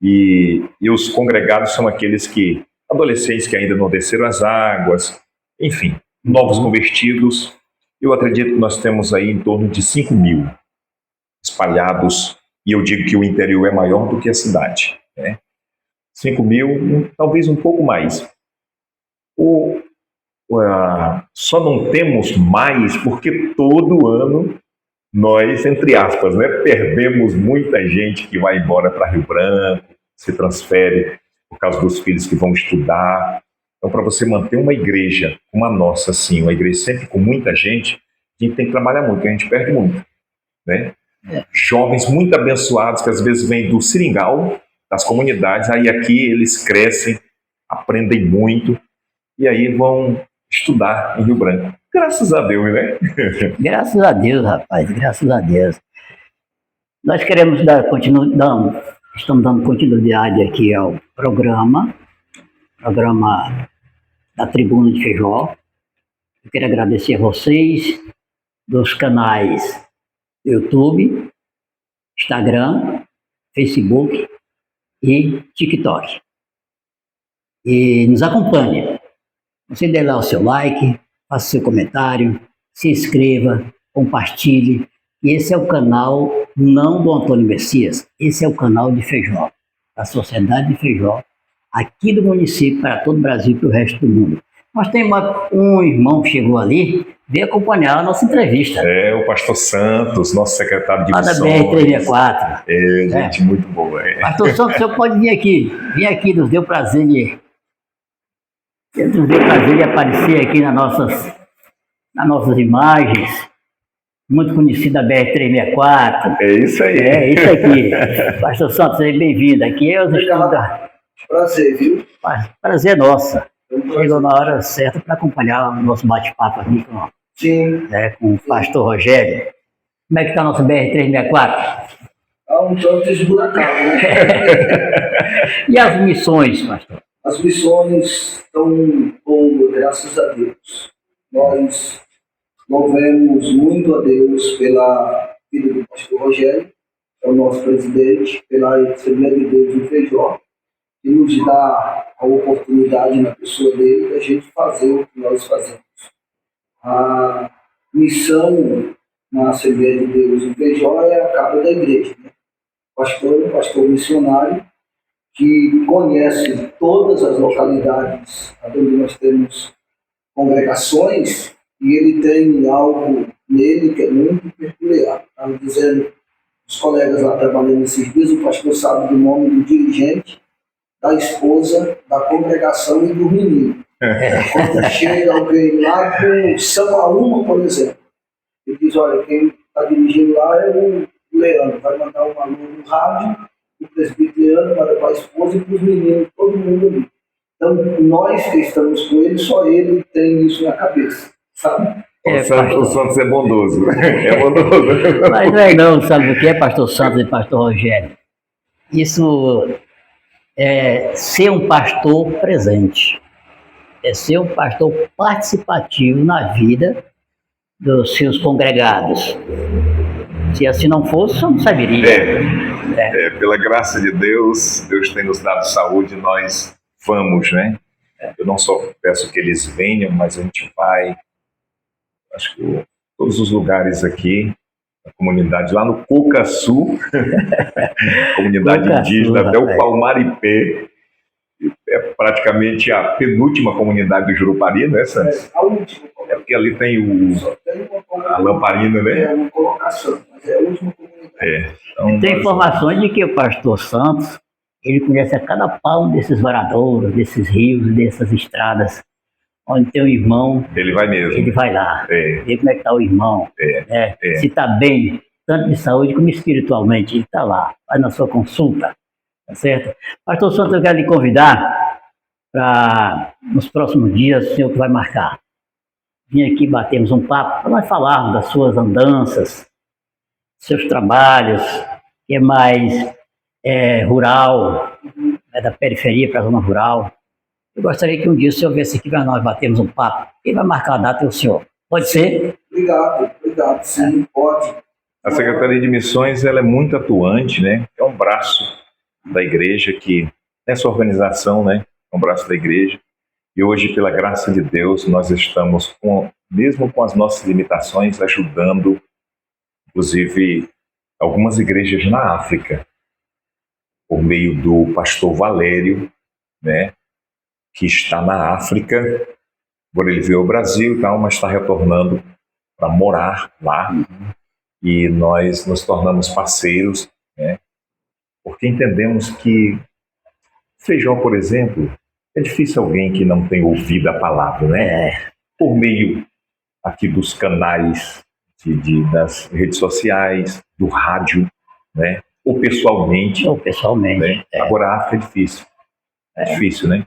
e os congregados são aqueles que, adolescentes que ainda não desceram as águas, enfim, novos convertidos. Eu acredito que nós temos aí em torno de 5.000 espalhados, e eu digo que o interior é maior do que a cidade, né? 5.000, talvez um pouco mais. Só não temos mais porque todo ano nós, entre aspas, né, perdemos muita gente que vai embora para Rio Branco, se transfere por causa dos filhos que vão estudar. Então, para você manter uma igreja como a nossa, assim, uma igreja sempre com muita gente, a gente tem que trabalhar muito, porque a gente perde muito, né? Jovens muito abençoados que às vezes vêm do seringal, das comunidades, aí aqui eles crescem, aprendem muito e aí vão estudar em Rio Branco. Graças a Deus, né? Graças a Deus, rapaz, graças a Deus. Nós queremos estamos dando continuidade aqui ao programa da Tribuna de Feijó. Eu quero agradecer a vocês dos canais YouTube, Instagram, Facebook e TikTok. E nos acompanhe. Você dê lá o seu like, faça seu comentário, se inscreva, compartilhe. E esse é o canal não do Antônio Messias, esse é o canal de Feijó, da Sociedade de Feijó, aqui do município, para todo o Brasil e para o resto do mundo. Nós temos um irmão que chegou ali, veio acompanhar a nossa entrevista. É, o pastor Santos, nosso secretário de lá missões. Da BR-364. É, gente muito boa. É. Pastor Santos, o senhor pode vir aqui, nos deu prazer de aparecer aqui nas nossas imagens. Muito conhecido da BR-364. É isso aí. É isso aqui. Pastor Santos, seja bem-vindo. Aqui é os estudos. Prazer, viu? Prazer nosso. Chegou na hora certa para acompanhar o nosso bate-papo aqui com o pastor Rogério. Como é que está a nossa BR-364? Está um tanto esburacado, né? E as missões, pastor? As missões estão boas, graças a Deus. Nós louvamos muito a Deus pela vida do pastor Rogério, que é o nosso presidente, pela Assembleia de Deus em Feijó, que nos dá a oportunidade na pessoa dele de a gente fazer o que nós fazemos. A missão na Assembleia de Deus em Feijó é a casa da igreja, né? O pastor é um pastor missionário que conhece todas as localidades onde nós temos congregações, e ele tem algo nele que é muito peculiar. Estava dizendo, os colegas lá trabalhando esses dias, o pastor sabe do nome do dirigente, da esposa, da congregação e do menino. Quando chega alguém lá com Samaúma, por exemplo, ele diz, olha, quem está dirigindo lá é o Leandro, vai mandar um aluno no rádio, o presbítero Leandro, manda para a esposa e para os meninos, todo mundo ali. Então, nós que estamos com ele, só ele tem isso na cabeça, sabe? O Santos é bondoso, é bondoso. Mas não é não, sabe o que é, pastor Santos e pastor Rogério? Isso é ser um pastor presente, é ser um pastor participativo na vida dos seus congregados. Se assim não fosse, eu não saberia. Pela graça de Deus, Deus tem nos dado saúde, nós vamos, né? Eu não só peço que eles venham, mas a gente vai. Acho que todos os lugares aqui, a comunidade lá no Cocaçu, comunidade indígena, até o Palmaripê, é praticamente a penúltima comunidade do Jurupari, né, Santos? A última. É porque ali tem a lamparina, né? É uma colocação, mas é a última comunidade. Então, tem informações de que o pastor Santos, ele conhece a cada palmo desses varadouros, desses rios, dessas estradas, onde tem um irmão, ele vai mesmo. Ele vai lá, ver como é que está o irmão, se está bem, tanto de saúde como espiritualmente, ele está lá, vai na sua consulta, tá certo? Pastor Santos, eu quero lhe convidar para, nos próximos dias, o senhor que vai marcar, vir aqui batermos um papo, para nós falarmos das suas andanças, seus trabalhos, que é mais rural, da periferia para a zona rural. Eu gostaria que um dia o senhor viesse aqui para nós batermos um papo. Quem vai marcar a data é o senhor. Pode ser? Obrigado, sim, pode. A Secretaria de Missões ela é muito atuante, né? É um braço da igreja que, nessa organização, né? É um braço da igreja. E hoje, pela graça de Deus, nós estamos, mesmo com as nossas limitações, ajudando, inclusive, algumas igrejas na África, por meio do pastor Valério, né? Que está na África, agora ele veio ao Brasil e tal, mas está retornando para morar lá. E nós nos tornamos parceiros, né? Porque entendemos que Feijó, por exemplo, é difícil alguém que não tem ouvido a palavra, né? Por meio aqui dos canais das redes sociais, do rádio, né? Ou pessoalmente. Né? Agora a África é difícil. É difícil, né?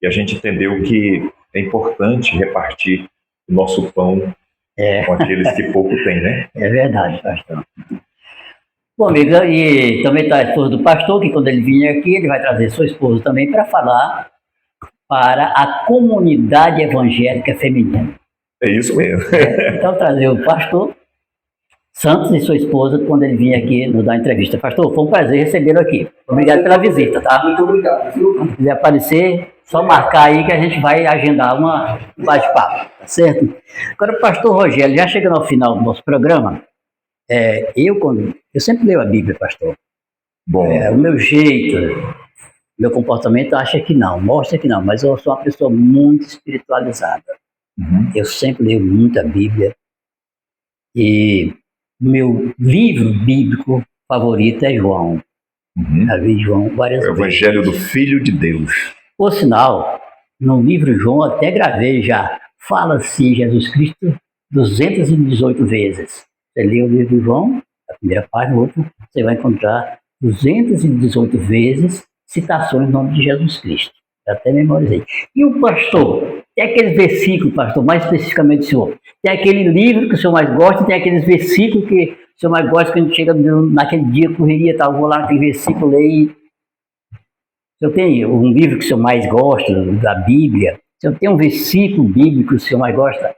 E a gente entendeu que é importante repartir o nosso pão com aqueles que pouco têm, né? É verdade, pastor. Bom, amigo, e também está a esposa do pastor, que quando ele vier aqui, ele vai trazer sua esposa também para falar para a comunidade evangélica feminina. É isso mesmo. Então, trazer o pastor Santos e sua esposa quando ele vir aqui nos dar entrevista. Pastor, foi um prazer recebê-lo aqui. Obrigado pela visita, tá? Muito obrigado, viu? Se quiser aparecer, só marcar aí que a gente vai agendar um bate-papo, tá certo? Agora, pastor Rogério, já chegando ao final do nosso programa, eu sempre leio a Bíblia, pastor. Bom. O meu jeito, meu comportamento acha que não, mostra que não, mas eu sou uma pessoa muito espiritualizada. Eu sempre leio muito a Bíblia. E meu livro bíblico favorito é João. Já vi João várias vezes. O Evangelho do Filho de Deus. Por sinal, no livro João, até gravei já, fala-se Jesus Cristo 218 vezes. Você lê o livro de João, a primeira página, a outra, você vai encontrar 218 vezes citações no nome de Jesus Cristo. Eu até memorizei. E o pastor, tem aqueles versículos, pastor, mais especificamente o senhor, tem aquele livro que o senhor mais gosta, tem aqueles versículos que o senhor mais gosta, quando chega naquele dia, correria, tal, vou lá naquele versículo, leio. O senhor tem um livro que o senhor mais gosta, da Bíblia? O senhor tem um versículo bíblico que o senhor mais gosta?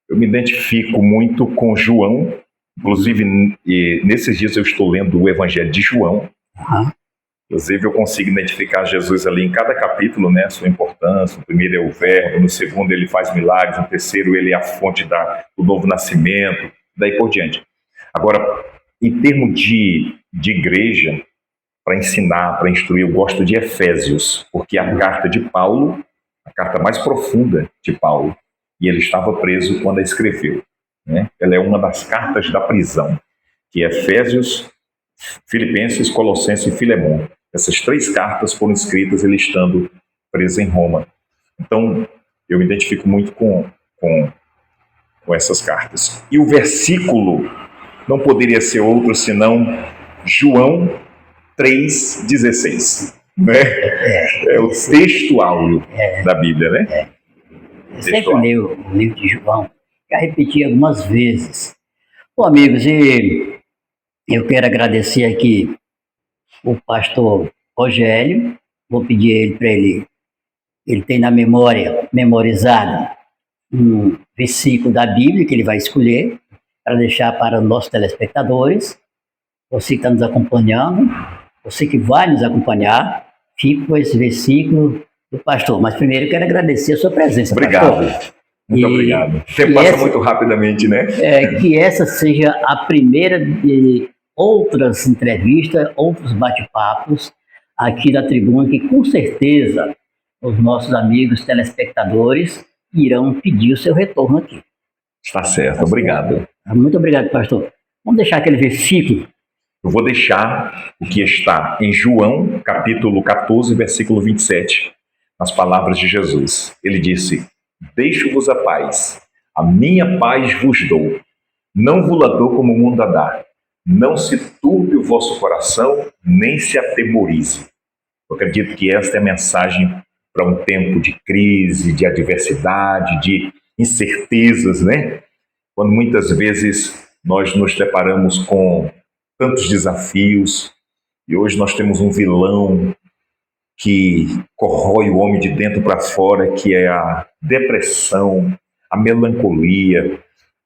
Eu me identifico muito com João, inclusive nesses dias eu estou lendo o Evangelho de João. Inclusive eu consigo identificar Jesus ali em cada capítulo, né, sua importância. No primeiro é o verbo, no segundo ele faz milagres, no terceiro ele é a fonte do novo nascimento, daí por diante. Agora, em termos de igreja, para ensinar, para instruir, eu gosto de Efésios, porque é a carta de Paulo, a carta mais profunda de Paulo, e ele estava preso quando a escreveu, né? Ela é uma das cartas da prisão, que é Efésios, Filipenses, Colossenses e Filemão. Essas 3 cartas foram escritas ele estando preso em Roma. Então, eu me identifico muito com essas cartas. E o versículo não poderia ser outro senão João 3,16. Né? É o texto áureo da Bíblia, né? Eu sempre leio o livro de João, já repeti algumas vezes. Bom, amigos, e eu quero agradecer aqui o pastor Rogério. Vou pedir ele para ele tem na memória, memorizado, um versículo da Bíblia que ele vai escolher para deixar para os nossos telespectadores. Você que está nos acompanhando, você que vai nos acompanhar, fique com esse versículo do pastor. Mas primeiro eu quero agradecer a sua presença, obrigado. Pastor. Muito obrigado. Você passa muito rapidamente, né? Que essa seja a primeira de outras entrevistas, outros bate-papos aqui da tribuna, que com certeza os nossos amigos telespectadores irão pedir o seu retorno aqui. Está certo, obrigado. Muito obrigado, pastor. Vamos deixar aquele versículo. Eu vou deixar o que está em João, capítulo 14, versículo 27, nas palavras de Jesus. Ele disse: deixo-vos a paz, a minha paz vos dou. Não vos la dou como o mundo a dá. Não se turbe o vosso coração, nem se atemorize. Eu acredito que esta é a mensagem para um tempo de crise, de adversidade, de incertezas, né? Quando muitas vezes nós nos deparamos com tantos desafios, e hoje nós temos um vilão que corrói o homem de dentro para fora, que é a depressão, a melancolia,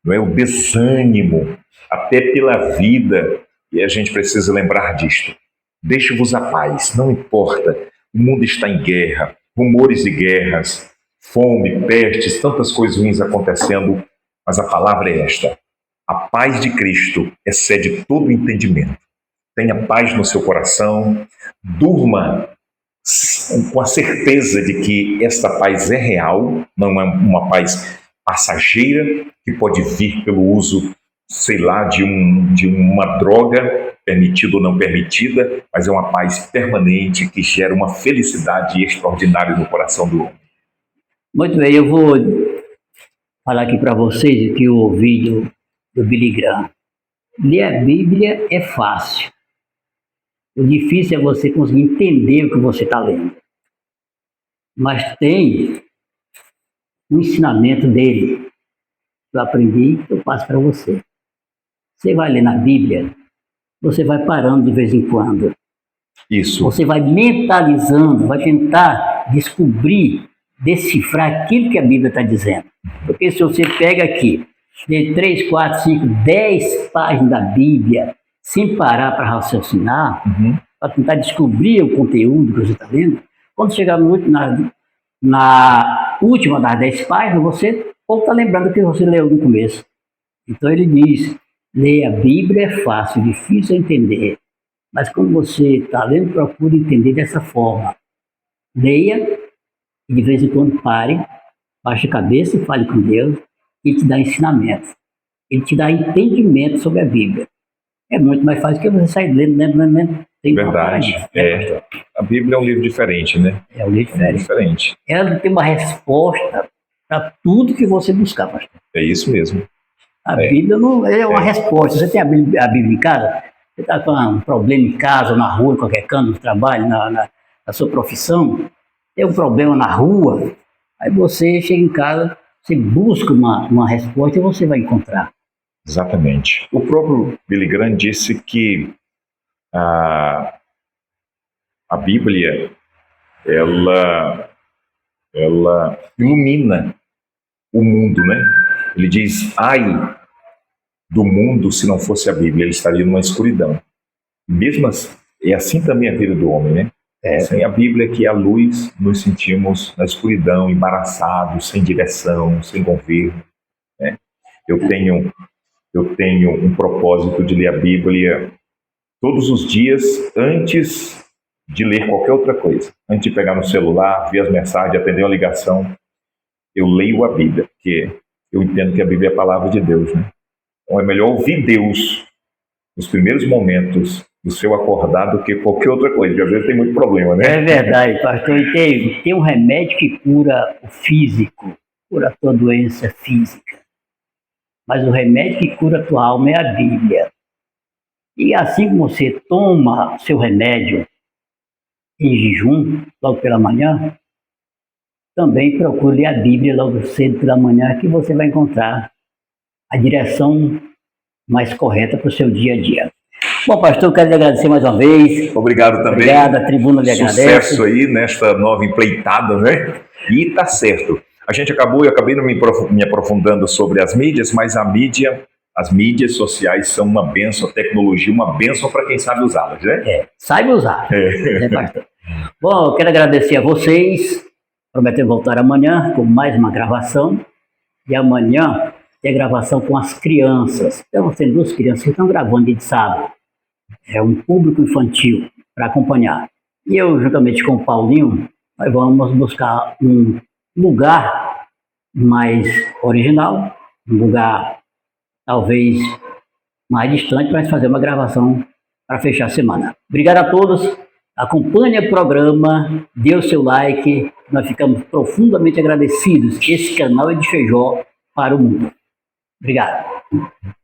não é? O desânimo, até pela vida, e a gente precisa lembrar disto. Deixe-vos a paz, não importa, o mundo está em guerra, rumores de guerras, fome, pestes, tantas coisas ruins acontecendo, mas a palavra é esta: a paz de Cristo excede todo o entendimento. Tenha paz no seu coração, durma com a certeza de que esta paz é real, não é uma paz passageira que pode vir pelo uso, sei lá, de uma droga, permitida ou não permitida, mas é uma paz permanente que gera uma felicidade extraordinária no coração do homem. Muito bem, eu vou falar aqui para vocês o que eu ouvi do Billy Graham. Ler a Bíblia é fácil. O difícil é você conseguir entender o que você está lendo. Mas tem um ensinamento dele que eu aprendi, que eu passo para você. Você vai ler na Bíblia, você vai parando de vez em quando. Isso. Você vai mentalizando, vai tentar descobrir, decifrar aquilo que a Bíblia está dizendo. Porque se você pega aqui, de 3, 4, 5, 10 páginas da Bíblia, sem parar para raciocinar, para tentar descobrir o conteúdo que você está lendo, quando chegar na última das 10 páginas, você pouco está lembrando do que você leu no começo. Então ele diz: ler a Bíblia é fácil, difícil é entender. Mas quando você está lendo, procure entender dessa forma. Leia e de vez em quando pare, baixe a cabeça e fale com Deus. Ele te dá ensinamento. Ele te dá entendimento sobre a Bíblia. É muito mais fácil que você sair lendo. Verdade. A Bíblia é um livro diferente, né? É um livro diferente. Ela tem uma resposta para tudo que você buscar, pastor. É isso mesmo. A Bíblia não é uma resposta. Você tem a Bíblia em casa? Você está com um problema em casa, na rua, em qualquer canto, no trabalho, na sua profissão? Tem um problema na rua? Aí você chega em casa, você busca uma resposta e você vai encontrar. Exatamente. O próprio Billy Graham disse que a Bíblia, ela ilumina o mundo, né? Ele diz: ai do mundo se não fosse a Bíblia, ele estaria numa escuridão. Mesmo assim, é assim também a vida do homem, né? Sem a Bíblia, que é a luz, nos sentimos na escuridão, embaraçados, sem direção, sem governo, né? Eu tenho um propósito de ler a Bíblia todos os dias, antes de ler qualquer outra coisa, antes de pegar no celular, ver as mensagens, atender uma ligação, eu leio a Bíblia, porque eu entendo que a Bíblia é a palavra de Deus, né? Então é melhor ouvir Deus nos primeiros momentos do seu acordar do que qualquer outra coisa, porque às vezes tem muito problema, né? É verdade, pastor. E tem um remédio que cura o físico, cura a tua doença física. Mas o remédio que cura a tua alma é a Bíblia. E assim como você toma seu remédio em jejum, logo pela manhã, também procure a Bíblia logo cedo pela manhã, que você vai encontrar a direção mais correta para o seu dia a dia. Bom, pastor, eu quero lhe agradecer mais uma vez. Obrigado também. Obrigado, a tribuna lhe agradece. Sucesso aí nesta nova empreitada, né? E tá certo. Eu acabei não me aprofundando sobre as mídias, mas as mídias sociais são uma bênção, a tecnologia uma bênção para quem sabe usá-las, né? Saiba usar, né, pastor? Bom, eu quero agradecer a vocês, prometendo voltar amanhã com mais uma gravação, e amanhã tem a gravação com as crianças. Então, tem 2 crianças que estão gravando dia de sábado. É um público infantil para acompanhar. E eu, juntamente com o Paulinho, nós vamos buscar um lugar mais original, um lugar talvez mais distante, para fazer uma gravação para fechar a semana. Obrigado a todos. Acompanhe o programa, dê o seu like. Nós ficamos profundamente agradecidos. Esse canal é de Feijó para o mundo. Obrigado.